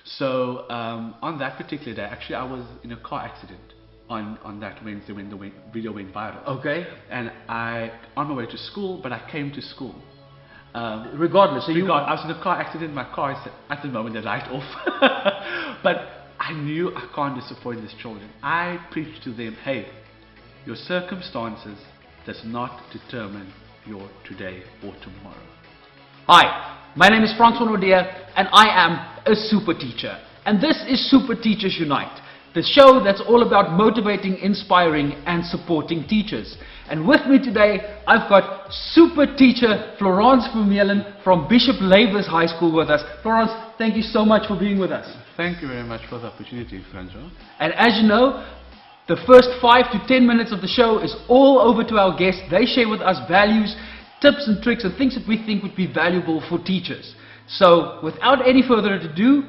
So on that particular day, actually I was in a car accident on that Wednesday when the video went viral. Okay. And on my way to school, but I came to school. Regardless, so I was in a car accident, my car is at the moment the light off. But I knew I can't disappoint these children. I preached to them, hey, your circumstances does not determine your today or tomorrow. Hi, my name is Florance Vermeulen and I am a super teacher. And this is Super Teachers Unite, the show that's all about motivating, inspiring and supporting teachers. And with me today, I've got super teacher Florance Vermeulen from Bishop Lavis High School with us. Florance, thank you so much for being with us. Thank you very much for the opportunity, Francois. And as you know, the first 5 to 10 minutes of the show is all over to our guests. They share with us values, tips and tricks and things that we think would be valuable for teachers. So without any further ado,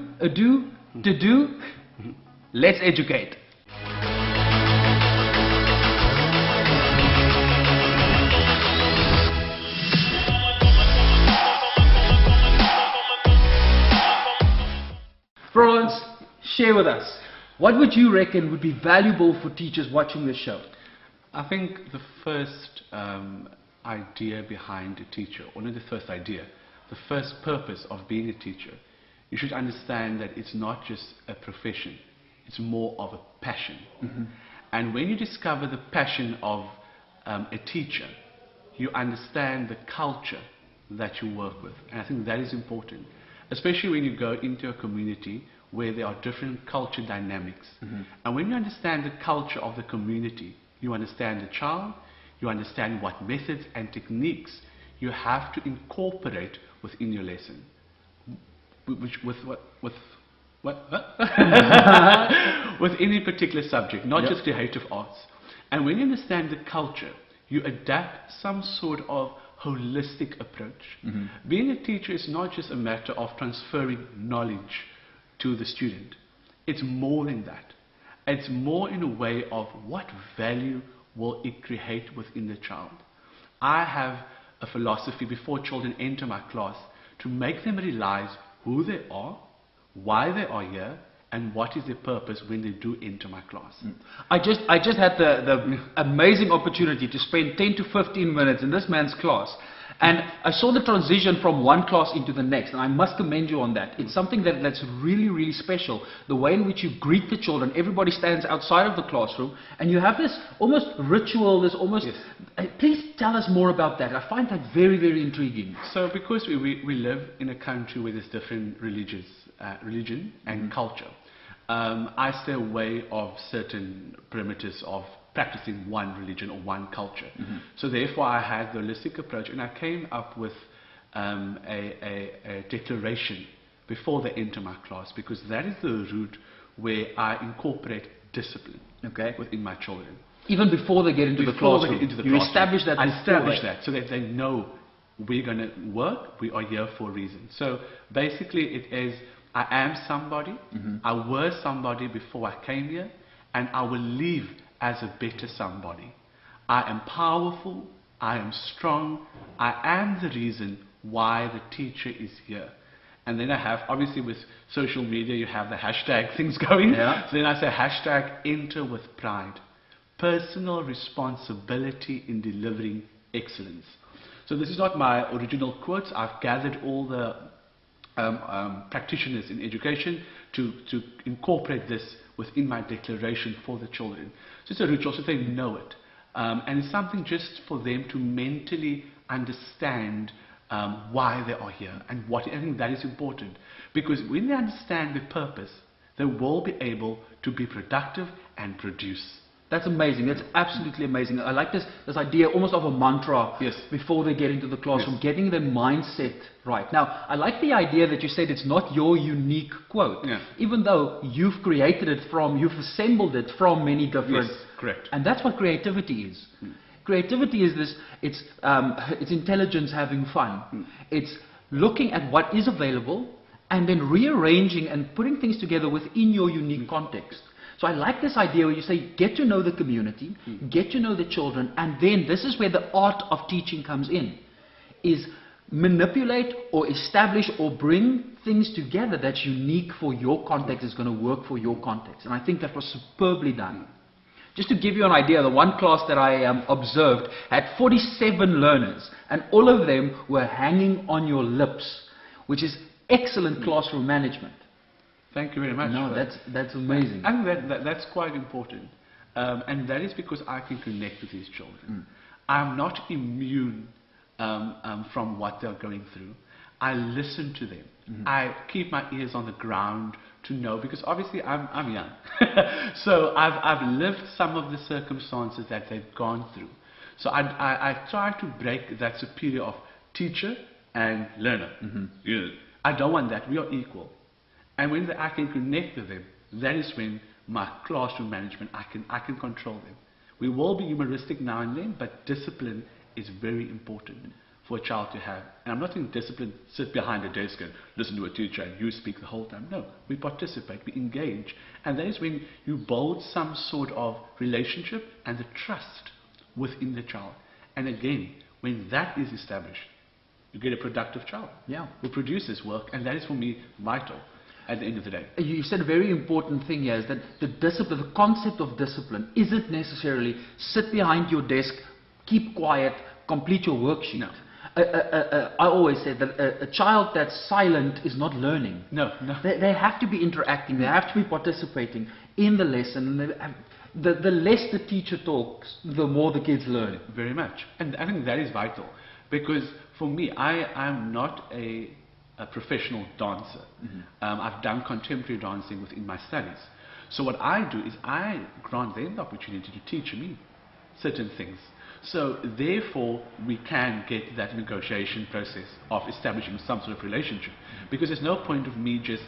let's educate. Florance, share with us, what would you reckon would be valuable for teachers watching this show? I think the first idea behind a teacher, or not the first idea, the first purpose of being a teacher, you should understand that it's not just a profession, it's more of a passion. And when you discover the passion of a teacher, you understand the culture that you work with. And I think that is important, especially when you go into a community where there are different culture dynamics. And when you understand the culture of the community, you understand the child, you understand what methods and techniques you have to incorporate within your lesson. With any particular subject, not just creative arts. And when you understand the culture, you adapt some sort of holistic approach. Being a teacher is not just a matter of transferring knowledge to the student. It's more than that. It's more in a way of what value will it create within the child. I have a philosophy before children enter my class to make them realize who they are, why they are here, and what is their purpose when they do enter my class. I just had the amazing opportunity to spend 10 to 15 minutes in this man's class, and I saw the transition from one class into the next, and I must commend you on that. It's something that's really, really special. The way in which you greet the children, everybody stands outside of the classroom, and you have this almost ritual, this almost... Yes. Please tell us more about that. I find that very, very intriguing. So because we live in a country where there's different religion and culture, I stay away of certain perimeters of practicing one religion or one culture. So therefore I had the holistic approach, and I came up with a declaration before they enter my class, because that is the route where I incorporate discipline within my children. Even before they get into the classroom, you establish that. I establish that so that they know we're going to work, we are here for a reason. So basically it is, I am somebody, I was somebody before I came here, and I will leave as a better somebody. I am powerful, I am strong, I am the reason why the teacher is here. And then I have, obviously with social media, you have the hashtag things going. So then I say hashtag enter with pride. Personal responsibility in delivering excellence. So this is not my original quotes. I've gathered all the practitioners in education to incorporate this within my declaration for the children. So it's a ritual, so they know it. And it's something just for them to mentally understand why they are here and what. I think that is important, because when they understand the purpose, they will be able to be productive and produce. That's amazing. That's absolutely amazing. I like this idea almost of a mantra before they get into the classroom, getting their mindset right. Now, I like the idea that you said it's not your unique quote, even though you've created it from, you've assembled it from many different... Yes, correct. And that's what creativity is. Creativity is this, it's intelligence having fun. It's looking at what is available and then rearranging and putting things together within your unique context. So I like this idea where you say, get to know the community, get to know the children, and then this is where the art of teaching comes in, is manipulate or establish or bring things together that's unique for your context, is going to work for your context. And I think that was superbly done. Just to give you an idea, the one class that I observed had 47 learners, and all of them were hanging on your lips, which is excellent classroom management. Thank you very much. No, that's amazing. I think that's quite important. And that is because I can connect with these children. I'm not immune from what they're going through. I listen to them. I keep my ears on the ground to know, because obviously I'm young. So I've lived some of the circumstances that they've gone through. So I try to break that superior of teacher and learner. I don't want that. We are equal. And when I can connect with them, that is when my classroom management, I can control them. We will be humoristic now and then, but discipline is very important for a child to have. And I'm not saying discipline, sit behind a desk and listen to a teacher and you speak the whole time. No, we participate, we engage. And that is when you build some sort of relationship and the trust within the child. And again, when that is established, you get a productive child who produces work, and that is for me vital at the end of the day. You said a very important thing here, is that the discipline, the concept of discipline isn't necessarily sit behind your desk, keep quiet, complete your worksheet. No. I always say that a child that's silent is not learning. No. They have to be interacting, they have to be participating in the lesson. The less the teacher talks, the more the kids learn. Very much. And I think that is vital, because for me, I'm not a professional dancer. I've done contemporary dancing within my studies. So what I do is I grant them the opportunity to teach me certain things. So therefore we can get that negotiation process of establishing some sort of relationship. Because there's no point of me just,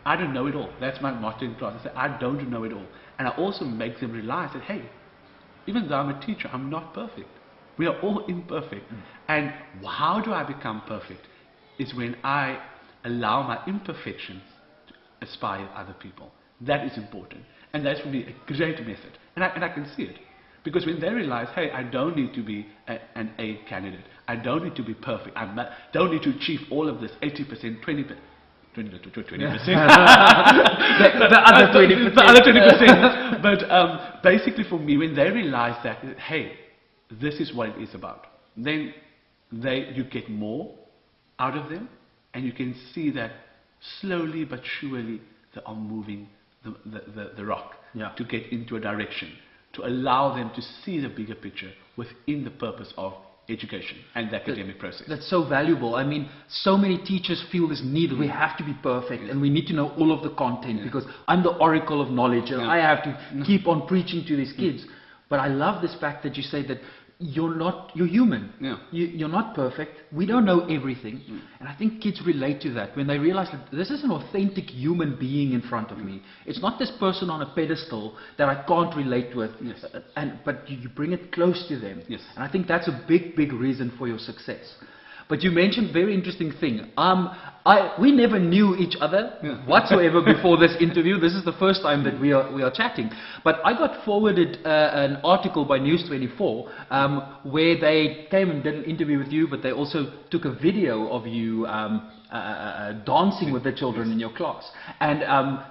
I don't know it all. That's my motto in class. I say, I don't know it all. And I also make them realize that, hey, even though I'm a teacher, I'm not perfect. We are all imperfect. And how do I become perfect? Is when I allow my imperfections to aspire other people. That is important. And that's for me a great method. And I can see it. Because when they realize, hey, I don't need to be an A candidate. I don't need to be perfect. I don't need to achieve all of this 80%, 20%. 20%. the other 20%. The other 20%. But basically for me, when they realize that, hey, this is what it is about, then you get more out of them, and you can see that slowly but surely they are moving the rock to get into a direction, to allow them to see the bigger picture within the purpose of education and the academic process. That's so valuable. I mean, so many teachers feel this need that we have to be perfect and we need to know all of the content because I'm the oracle of knowledge and I have to keep on preaching to these kids. But I love this fact that you say that you're human. You're not perfect. We don't know everything. And I think kids relate to that when they realize that this is an authentic human being in front of me. It's not this person on a pedestal that I can't relate with. But you bring it close to them. And I think that's a big reason for your success. But you mentioned a very interesting thing. We never knew each other whatsoever before this interview. This is the first time that we are chatting. But I got forwarded an article by News 24 where they came and did an interview with you, but they also took a video of you dancing with the children in your class. And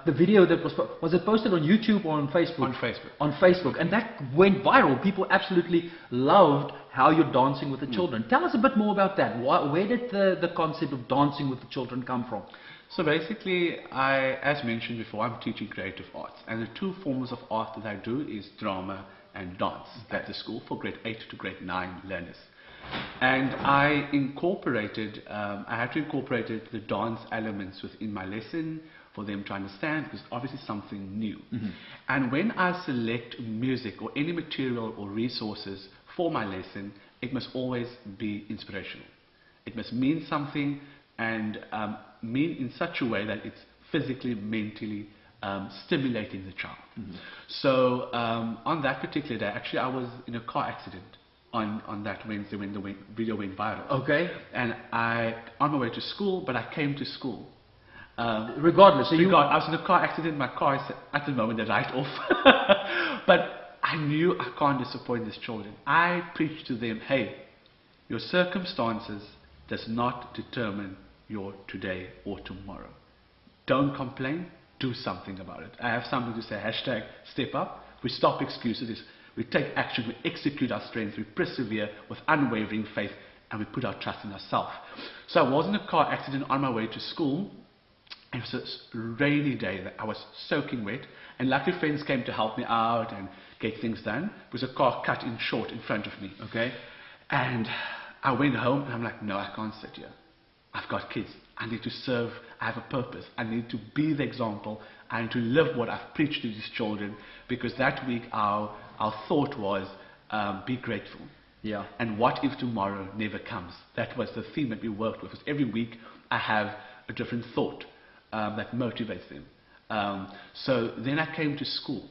the video that was it posted on YouTube or on Facebook? On Facebook. On Facebook. And that went viral. People absolutely loved how you're dancing with the children. Tell us a bit more about that. Where did the concept of dancing with the children come from? So basically, as mentioned before, I'm teaching creative arts. And the two forms of art that I do is drama and dance at the school for grade 8 to grade 9 learners. And I incorporated, I had to incorporate the dance elements within my lesson for them to understand, because obviously something new. And when I select music or any material or resources for my lesson, it must always be inspirational. It must mean something and mean in such a way that it's physically, mentally stimulating the child. So on that particular day, actually I was in a car accident on that Wednesday when the video went viral. Okay. And on my way to school, but I came to school. Regardless, I was in a car accident. My car is at the moment a write-off. But I knew I can't disappoint these children. I preached to them, hey, your circumstances does not determine your today or tomorrow. Don't complain, do something about it. I have something to say, hashtag step up. We stop excuses, we take action, we execute our strengths, we persevere with unwavering faith, and we put our trust in ourselves. So I was in a car accident on my way to school. It was a rainy day that I was soaking wet, and luckily friends came to help me out and get things done. There was a car cut in short in front of me. Okay. And I went home and I'm like, no, I can't sit here. I've got kids. I need to serve. I have a purpose. I need to be the example. I need to live what I've preached to these children, because that week our thought was, be grateful. Yeah. And what if tomorrow never comes? That was the theme that we worked with. Every week I have a different thought that motivates them. So then I came to school.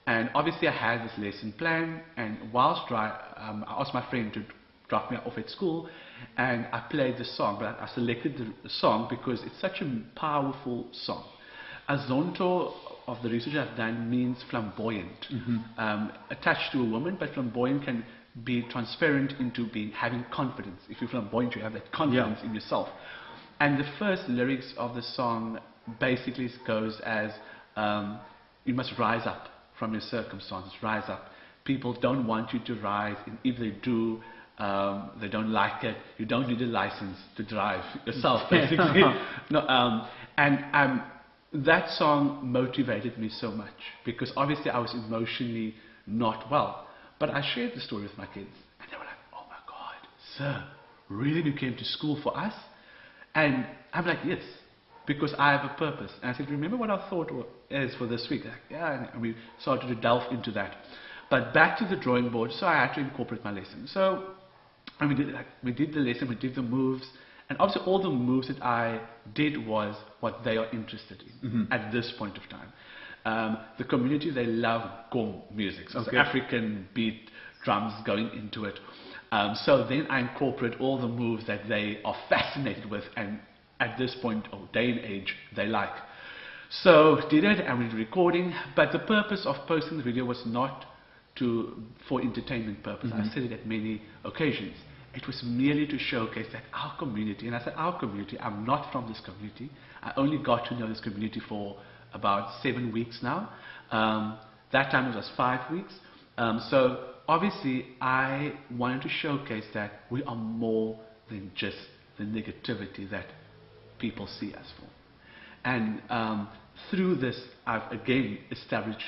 And obviously I had this lesson plan, and whilst I asked my friend to drop me off at school, and I played the song, but I selected the song because it's such a powerful song. Azonto, of the research I've done, means flamboyant, attached to a woman, but flamboyant can be transparent into having confidence. If you're flamboyant, you have that confidence in yourself. And the first lyrics of the song basically goes as, you must rise up from your circumstances, rise up. People don't want you to rise, and if they do, they don't like it. You don't need a license to drive yourself, basically. That song motivated me so much, because obviously I was emotionally not well. But I shared the story with my kids, and they were like, oh my God, sir, really you came to school for us? And I'm like, yes, because I have a purpose. And I said, remember what our thought is for this week? Like, yeah, and we started to delve into that. But back to the drawing board, so I had to incorporate my lesson. So and we did the lesson, we did the moves, and obviously all the moves that I did was what they are interested in at this point of time. The community, they love gong music, so it's African beat, drums going into it. So then I incorporate all the moves that they are fascinated with, and at this point or day and age they like. So did it, and we did recording, but the purpose of posting the video was not for entertainment purpose. I said it at many occasions. It was merely to showcase that our community, and I said our community, I'm not from this community. I only got to know this community for about 7 weeks now. That time it was 5 weeks. So obviously I wanted to showcase that we are more than just the negativity that people see us for. And through this I've again established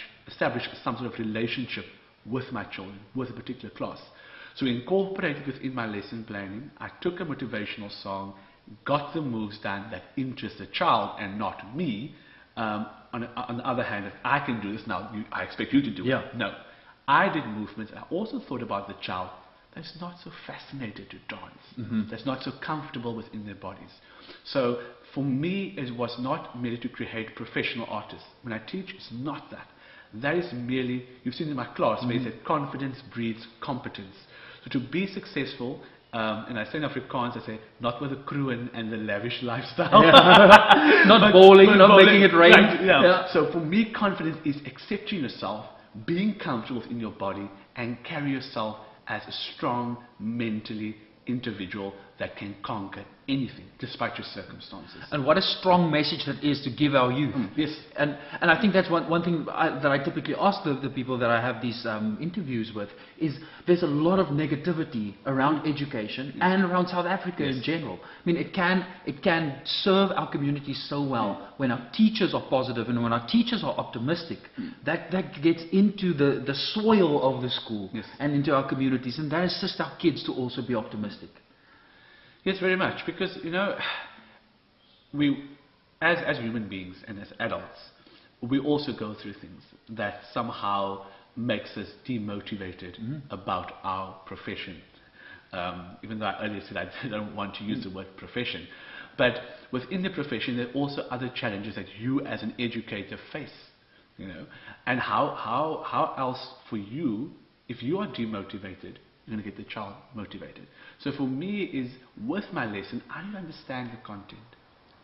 some sort of relationship with my children, with a particular class. So incorporated within my lesson planning, I took a motivational song, got the moves done that interest the child and not me. On the other hand, if I can do this now, I expect you to do it. No. I did movements. I also thought about the child that's not so fascinated to dance, that's not so comfortable within their bodies. So for me, it was not merely to create professional artists. When I teach, it's not that. That is merely, you've seen in my class, where it said confidence breeds competence. So to be successful, and I say in Afrikaans, I say, not with the crew and the lavish lifestyle. Not bowling, not making it rain. Right, So for me, confidence is accepting yourself, being comfortable within your body, and carry yourself as a strong, mentally individual that can conquer anything despite your circumstances. And what a strong message that is to give our youth. Yes. And I think that's one thing that I typically ask the people that I have these interviews with, is there's a lot of negativity around education and around South Africa in general. I mean, it can serve our community so well when our teachers are positive and when our teachers are optimistic. That gets into the soil of the school and into our communities, and that assists our kids to also be optimistic. Yes, very much, because we, as human beings and as adults, we also go through things that somehow makes us demotivated about our profession. Even though I earlier said I don't want to use the word profession, but within the profession there are also other challenges that you as an educator face. And how else for you, if you are demotivated, you're going to get the child motivated. So for me is, with my lesson, I need to understand the content.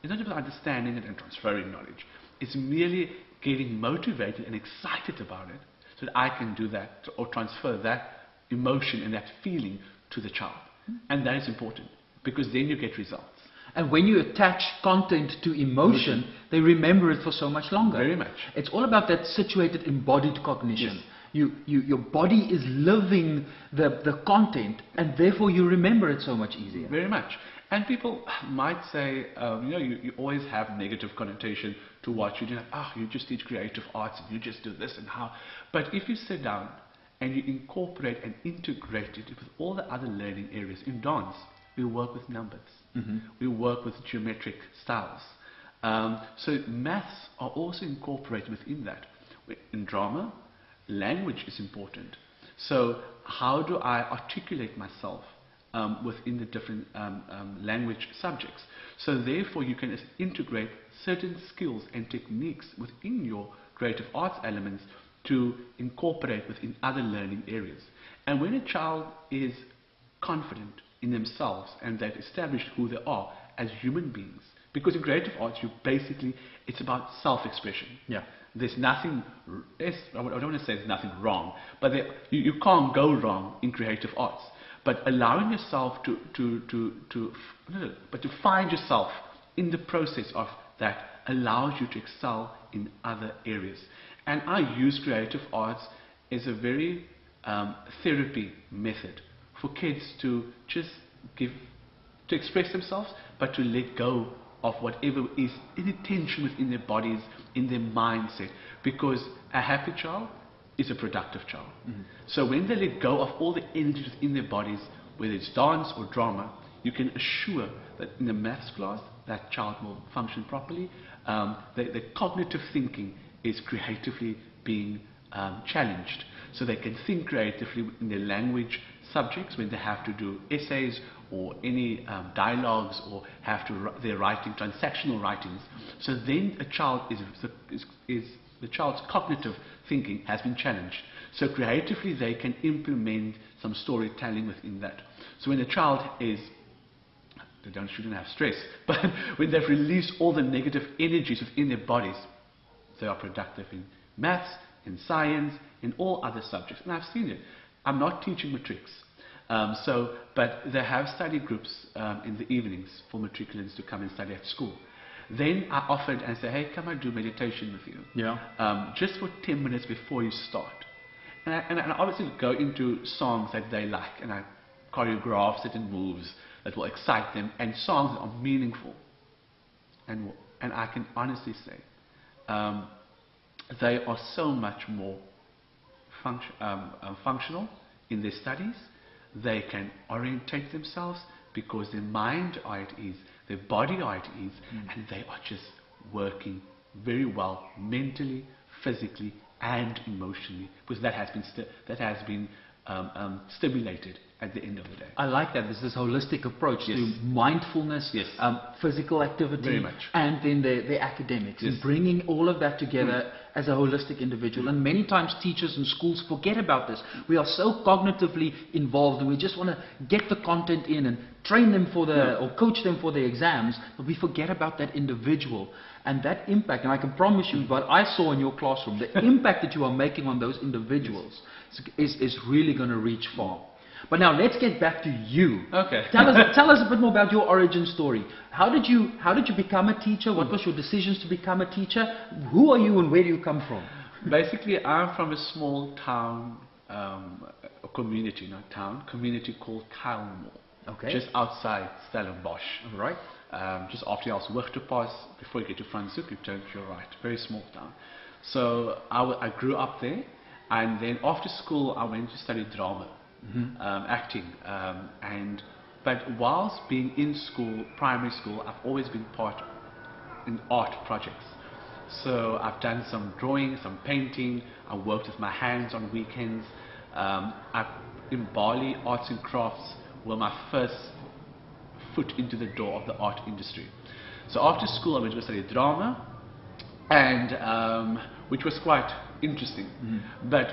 It's not about understanding it and transferring knowledge. It's merely getting motivated and excited about it so that I can do that or transfer that emotion and that feeling to the child. And that is important. because then you get results. And when you attach content to emotion, they remember it for so much longer. Very much. It's all about that situated embodied cognition. Yes. Your body is living the content, and therefore you remember it so much easier. Very much. And people might say, you always have negative connotation to what you do. You just teach creative arts and you just do this and how. But if you sit down and you incorporate and integrate it with all the other learning areas, in dance, we work with numbers. We work with geometric styles. So maths are also incorporated within that. In drama, language is important. So how do I articulate myself within the different language subjects? So therefore you can integrate certain skills and techniques within your creative arts elements to incorporate within other learning areas. And when a child is confident in themselves and they've established who they are as human beings, because in creative arts it's about self-expression. Yeah. There's nothing, I don't want to say there's nothing wrong, but you can't go wrong in creative arts. But allowing yourself to find yourself in the process of that allows you to excel in other areas. And I use creative arts as a very therapy method for kids to just to express themselves, but to let go of whatever is any tension within their bodies, in their mindset. Because a happy child is a productive child. So when they let go of all the energies within their bodies, whether it's dance or drama, you can assure that in the maths class, that child will function properly. The cognitive thinking is creatively being challenged. So they can think creatively in their language subjects when they have to do essays or any dialogues or have to they're writing transactional writings. So then a child the child's cognitive thinking has been challenged. So creatively they can implement some storytelling within that. So when a child shouldn't have stress, but when they've released all the negative energies within their bodies, they are productive in maths, in science, in all other subjects. And I've seen it. I'm not teaching matrics. But they have study groups in the evenings for matriculants to come and study at school. Then I offered and said, hey, come and do meditation with you. Yeah. Just for 10 minutes before you start. And I obviously go into songs that they like, and I choreograph certain moves that will excite them, and songs that are meaningful. And I can honestly say, they are so much more functional in their studies. They can orientate themselves because their mind are at ease, their body are at ease, and they are just working very well mentally, physically, and emotionally, because that has been stimulated at the end of the day. I like that. There's this holistic approach to mindfulness, physical activity, very much, and then the academics, and bringing all of that together as a holistic individual. And many times teachers and schools forget about this. We are so cognitively involved, and we just want to get the content in and train them for or coach them for the exams, but we forget about that individual and that impact. And I can promise you, what I saw in your classroom, the impact that you are making on those individuals is really going to reach far. But now let's get back to you. Okay. Tell us a bit more about your origin story. How did you become a teacher? What was your decisions to become a teacher? Who are you and where do you come from? Basically, I'm from a small town, community called Kuilmore. Okay. Just outside Stellenbosch. All right. Just after your Hoogtepas, before you get to Franschhoek, you turn to your right. Very small town. So I grew up there, and then after school I went to study drama. Acting, but whilst being in school, primary school, I've always been part in art projects. So I've done some drawing, some painting. I worked with my hands on weekends. In Bali, arts and crafts were my first foot into the door of the art industry. So after school I went to study drama, and which was quite interesting. But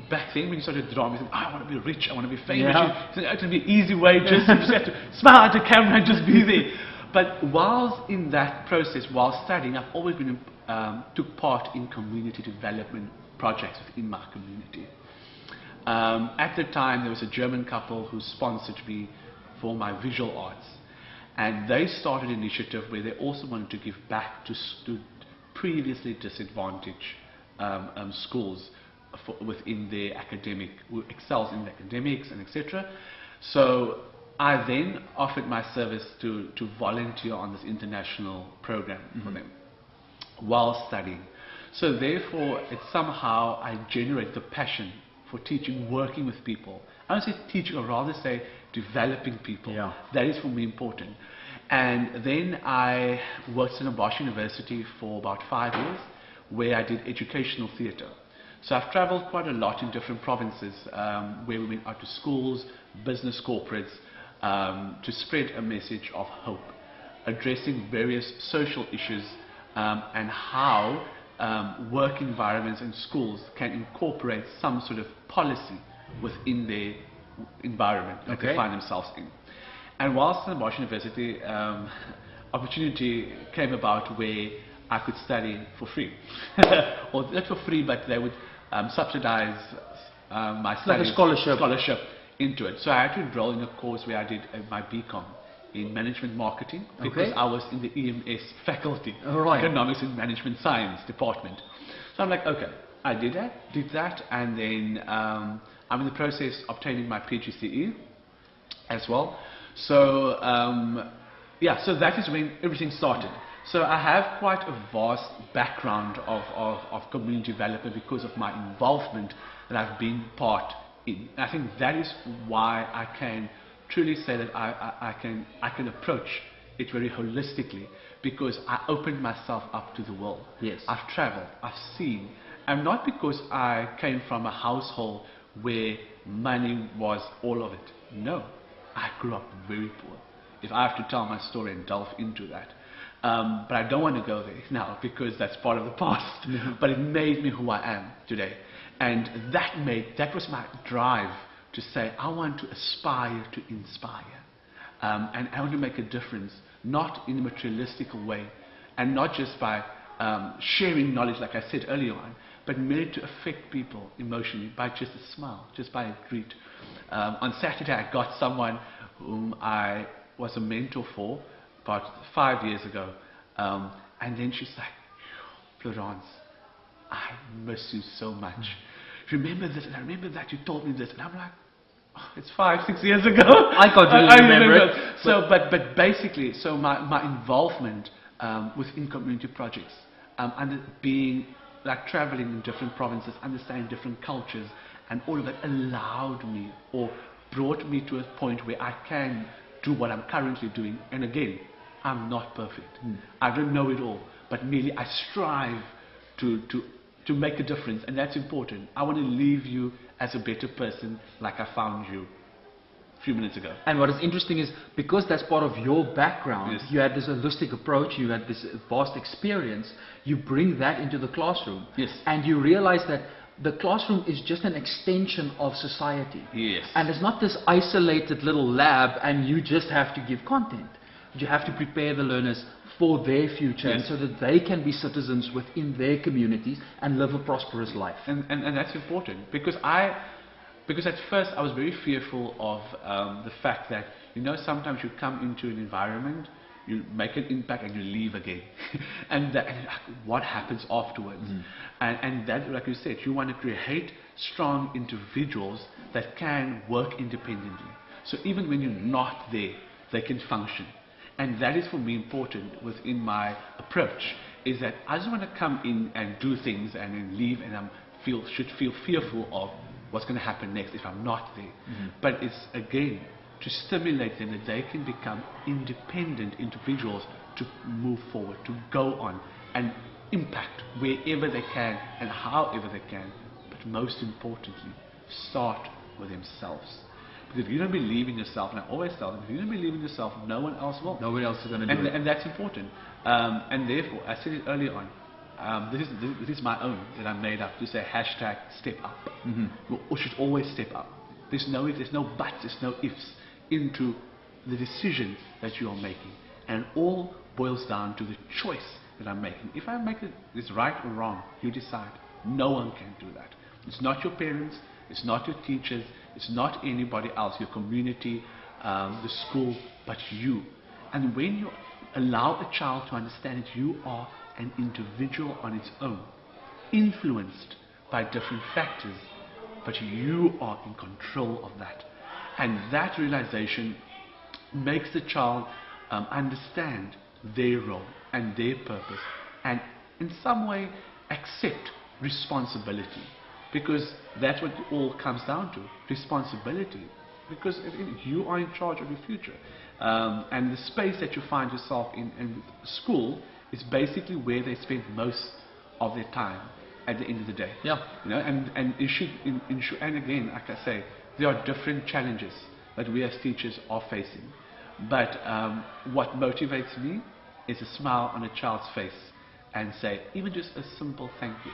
back then when you started drama, you said, I want to be rich, I want to be famous. It's going to be an easy way, you just have to smile at the camera and just be there. But whilst in that process, while studying, I've always been took part in community development projects within my community. At the time there was a German couple who sponsored me for my visual arts, And they started an initiative where they also wanted to give back to previously disadvantaged schools within their academic, who excels in academics and etc. So I then offered my service to volunteer on this international program for them while studying. So therefore, it's somehow I generate the passion for teaching, working with people. I don't say teaching, or rather say developing people. Yeah. That is for me important. And then I worked in Bosch University for about 5 years, where I did educational theatre. So I've travelled quite a lot in different provinces, where we went out to schools, business corporates, to spread a message of hope, addressing various social issues, and how work environments and schools can incorporate some sort of policy within their environment that they find themselves in. And whilst in Bosch University, opportunity came about where I could study for free. Or not for free, but they would subsidize my studies, like a scholarship into it. So I had to enroll in a course where I did my BCom in management marketing, because I was in the EMS faculty, economics and management science department. So I'm like, okay, I did that, and then I'm in the process of obtaining my PGCE as well. So yeah, so that is when everything started. So I have quite a vast background of community development because of my involvement that I've been part in. I think that is why I can truly say that I can approach it very holistically, because I opened myself up to the world. Yes. I've traveled, I've seen, and not because I came from a household where money was all of it. No, I grew up very poor. If I have to tell my story and delve into that. But I don't want to go there now, because that's part of the past. But it made me who I am today. And that was my drive to say, I want to aspire to inspire. And I want to make a difference, not in a materialistic way, and not just by sharing knowledge like I said earlier on, but merely to affect people emotionally by just a smile, just by a greet. On Saturday I got someone whom I was a mentor for about 5 years ago, and then she's like, Florance, I miss you so much. Remember this, and I remember that you told me this, and I'm like, oh, it's 5, 6 years ago. I can't really remember it. So, but basically, so my involvement within community projects, and being like traveling in different provinces, understanding different cultures, and all of that allowed me, or brought me to a point where I can do what I'm currently doing. And again, I'm not perfect. I don't know it all, but merely I strive to make a difference, and that's important. I want to leave you as a better person like I found you a few minutes ago. And what is interesting is, because that's part of your background, you had this holistic approach, you had this vast experience, you bring that into the classroom. And you realize that the classroom is just an extension of society. And it's not this isolated little lab and you just have to give content. You have to prepare the learners for their future, and so that they can be citizens within their communities and live a prosperous life. And that's important, because at first I was very fearful of the fact that, sometimes you come into an environment, you make an impact and you leave again. and what happens afterwards? And that, like you said, you want to create strong individuals that can work independently. So even when you're not there, they can function. And that is for me important within my approach, is that I just want to come in and do things and then leave, and I should feel fearful of what's going to happen next if I'm not there. But it's again to stimulate them that they can become independent individuals to move forward, to go on and impact wherever they can and however they can. But most importantly, start with themselves. Because if you don't believe in yourself, and I always tell them, if you don't believe in yourself, no one else will. No one else is going to do it. And that's important. And therefore, I said it earlier on, this is my own that I made up to say hashtag step up. We should always step up. There's no if, there's no buts, there's no ifs into the decisions that you are making. And it all boils down to the choice that I'm making. If I make it's right or wrong, you decide. No one can do that. It's not your parents, it's not your teachers, it's not anybody else, your community, the school, but you. And when you allow a child to understand that you are an individual on its own, influenced by different factors, but you are in control of that. And that realization makes the child understand their role and their purpose, and in some way accept responsibility, because that's what it all comes down to, responsibility, because you are in charge of your future. And the space that you find yourself in school is basically where they spend most of their time at the end of the day. Yeah. You know, and it should, and again, like I say, there are different challenges that we as teachers are facing. But what motivates me is a smile on a child's face and say, even just a simple thank you.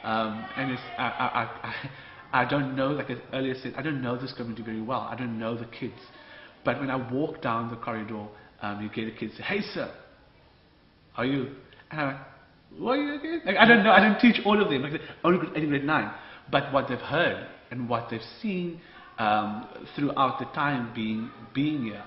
And it's, I don't know, like I earlier said, I don't know this community very well. I don't know the kids. But when I walk down the corridor, you get a kid say, hey sir, how are you? And I'm like, what are you again? Like, I don't know, I don't teach all of them, like only grade 9. But what they've heard and what they've seen throughout the time being here,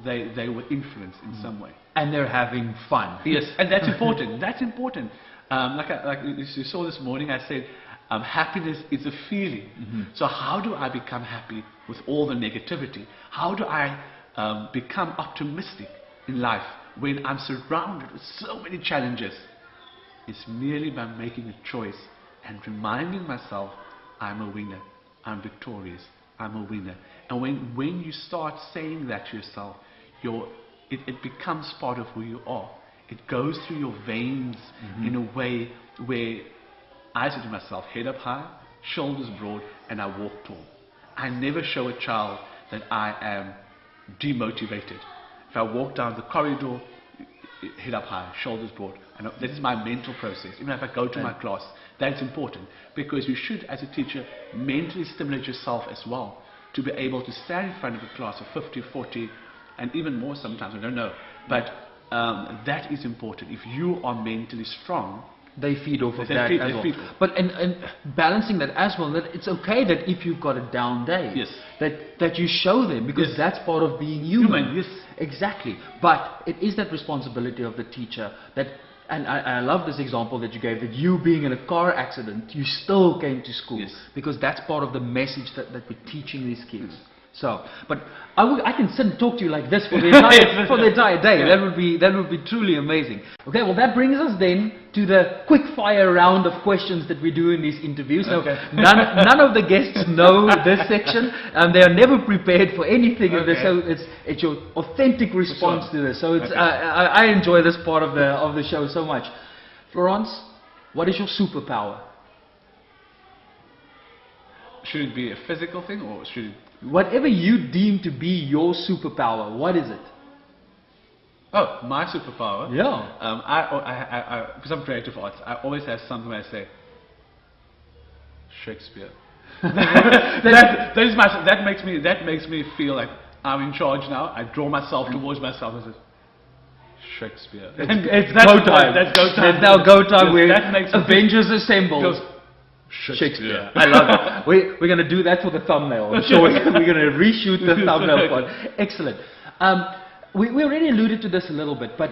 they were influenced in some way. And they're having fun. Yes, and that's important. That's important. Like you saw this morning, I said, happiness is a feeling. So how do I become happy with all the negativity? How do I become optimistic in life when I'm surrounded with so many challenges? It's merely by making a choice and reminding myself, I'm a winner, I'm victorious, I'm a winner. And when you start saying that to yourself, it becomes part of who you are. It goes through your veins in a way where I say to myself, head up high, shoulders broad, and I walk tall. I never show a child that I am demotivated. If I walk down the corridor, head up high, shoulders broad. And this is my mental process. Even if I go to my class, that's important. Because you should, as a teacher, mentally stimulate yourself as well to be able to stand in front of a class of 50, 40, and even more sometimes, I don't know. But that is important. If you are mentally strong, they feed off of that as well. But and balancing that as well, that it's okay that if you've got a down day, yes, that you show them, because yes, that's part of being human. Yes, exactly. But it is that responsibility of the teacher that, and I love this example that you gave, that you being in a car accident, you still came to school, yes, because that's part of the message that we're teaching these kids. So, but I can sit and talk to you like this for the entire day. That would be truly amazing. Okay, well that brings us then to the quick fire round of questions that we do in these interviews. Okay. Now, none of the guests know this section, and they are never prepared for anything of this. So it's your authentic response to this. So it's I enjoy this part of the show so much. Florance, what is your superpower? Should it be a physical thing, or should it... Whatever you deem to be your superpower, what is it? Oh, my superpower? Yeah. Because I'm creative arts, I always have something where I say, Shakespeare. that makes me feel like I'm in charge now. I draw myself towards myself and say, Shakespeare. It's go time. That's go time. It's now go time. Yes, Avengers Assemble. Shakespeare. I love it. We're going to do that for the thumbnail. I'm sure we're going to reshoot the thumbnail part. Excellent. We already alluded to this a little bit, but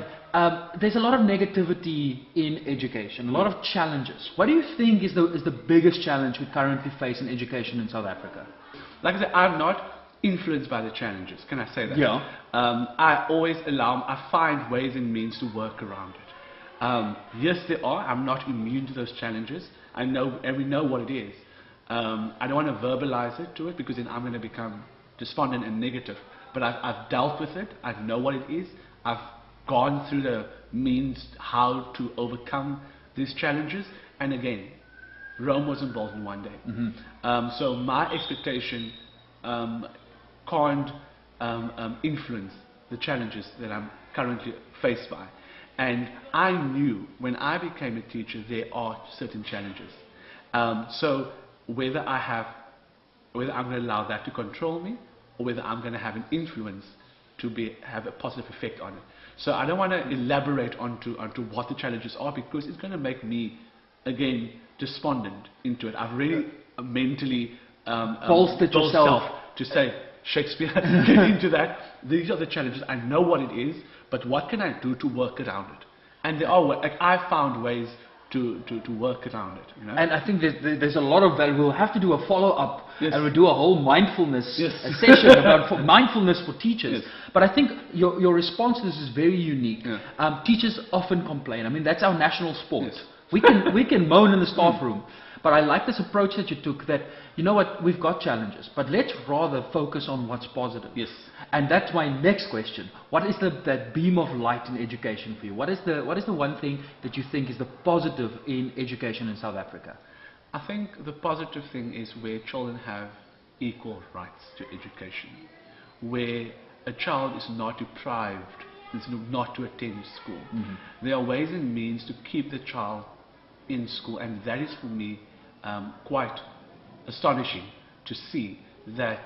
there's a lot of negativity in education, a lot of challenges. What do you think is the biggest challenge we currently face in education in South Africa? Like I said, I'm not influenced by the challenges. Can I say that? Yeah. I always I find ways and means to work around it. Yes, there are. I'm not immune to those challenges. I know, and we know what it is. I don't want to verbalize it to it, because then I'm going to become despondent and negative. But I've dealt with it. I know what it is. I've gone through the means how to overcome these challenges. And again, Rome wasn't built in one day. So my expectation can't influence the challenges that I'm currently faced by. And I knew when I became a teacher there are certain challenges. So whether I'm going to allow that to control me, or whether I'm going to have an influence to have a positive effect on it. So I don't want to elaborate onto what the challenges are, because it's going to make me again despondent into it. I've really mentally bolstered yourself to say, Shakespeare, get into that. These are the challenges. I know what it is, but what can I do to work around it? And there are, like, I found ways to work around it. You know? And I think there's a lot of value. We'll have to do a follow-up, Yes. and we'll do a whole mindfulness Yes. session about mindfulness for teachers. Yes. But I think your response to this is very unique. Yeah. Teachers often complain. I mean, that's our national sport. Yes. We can moan in the staff room. But I like this approach that you took, that, you know what, we've got challenges, but let's rather focus on what's positive. Yes. And that's my next question. What is that beam of light in education for you? What is the one thing that you think is the positive in education in South Africa? I think the positive thing is where children have equal rights to education, where a child is not deprived, is not to attend school. There are ways and means to keep the child in school, and that is for me quite astonishing to see that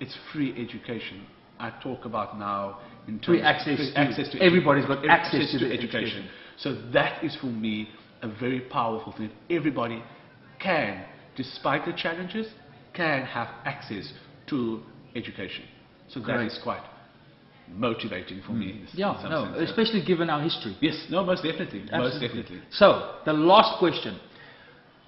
it's free education. I talk about now in terms Free access to everybody's got access to the education. So that is for me a very powerful thing. Everybody can, despite the challenges, can have access to education. So that is quite motivating for me. Yeah, no, especially given our history. Yes, no, most definitely. Absolutely. Most definitely. So, the last question.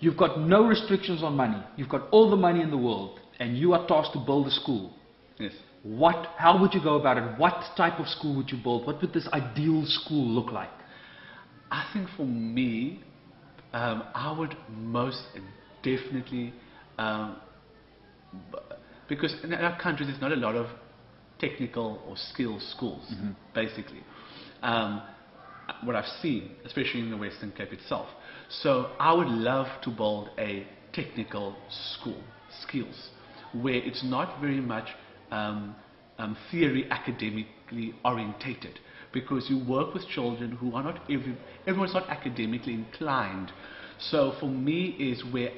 You've got no restrictions on money. You've got all the money in the world, and you are tasked to build a school. Yes. How would you go about it? What type of school would you build? What would this ideal school look like? I think for me, I would most definitely, because in our country there's not a lot of technical or skills schools, basically. What I've seen, especially in the Western Cape itself. So I would love to build a technical school, skills, where it's not very much theory academically orientated, because you work with children who are not, everyone's not academically inclined. So for me is where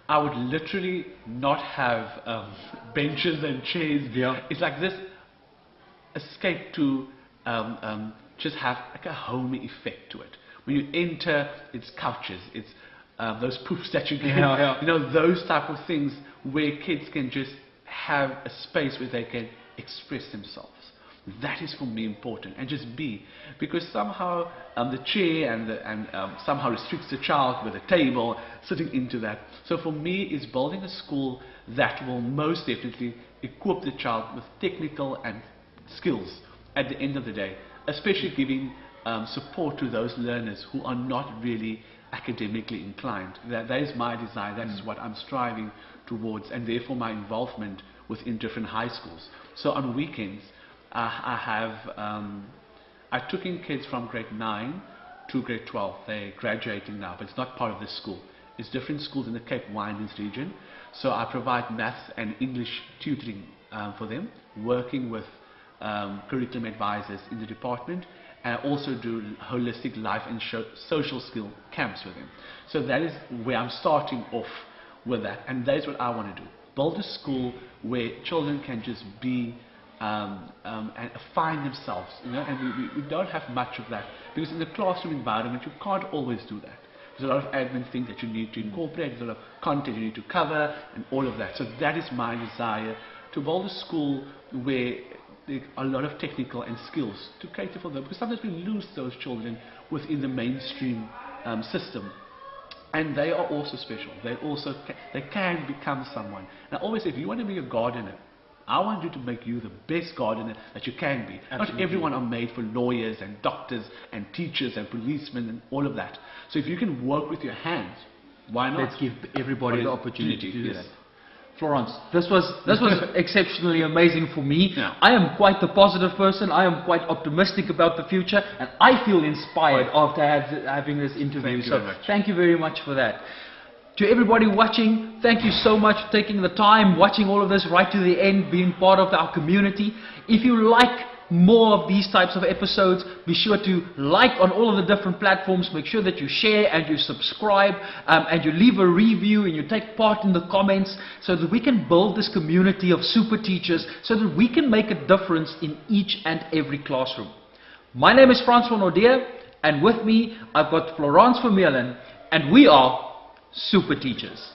I would literally not have benches and chairs. Yeah. It's like this escape to just have like a homey effect to it. When you enter, it's couches, it's those poofs that you get, you know, those type of things where kids can just have a space where they can express themselves. That is for me important, and just be, because somehow the chair and somehow restricts the child with a table sitting into that. So for me, is building a school that will most definitely equip the child with technical and skills at the end of the day, especially giving support to those learners who are not really academically inclined. That is my desire, that is what I'm striving towards, and therefore my involvement within different high schools. So on weekends, I took in kids from grade 9 to grade 12. They're graduating now, but it's not part of this school. It's different schools in the Cape Winelands region. So I provide maths and English tutoring for them, working with curriculum advisors in the department, and I also do holistic life and social skill camps with them. So that is where I'm starting off with that, and that is what I want to do. Build a school where children can just be and find themselves, you know, and we don't have much of that, because in the classroom environment you can't always do that. There's a lot of admin things that you need to incorporate, there's a lot of content you need to cover, and all of that. So that is my desire, to build a school where there are a lot of technical and skills to cater for them, because sometimes we lose those children within the mainstream system. And they are also special. They can become someone. And I always say, if you want to be a gardener, I want you to make you the best gardener that you can be. Absolutely. Not everyone are made for lawyers and doctors and teachers and policemen and all of that. So if you can work with your hands, why not? Let's give everybody the opportunity to do that. Florance, this was exceptionally amazing for me. Yeah. I am quite the positive person. I am quite optimistic about the future, and I feel inspired after having this interview. Thank you very much for that. To everybody watching, thank you so much for taking the time, watching all of this right to the end, being part of our community. If you like more of these types of episodes, be sure to like on all of the different platforms. Make sure that you share and you subscribe and you leave a review and you take part in the comments, so that we can build this community of super teachers, so that we can make a difference in each and every classroom. My name is Florance Vermeulen, and with me I've got Florance Vermeulen, and we are Super Teachers.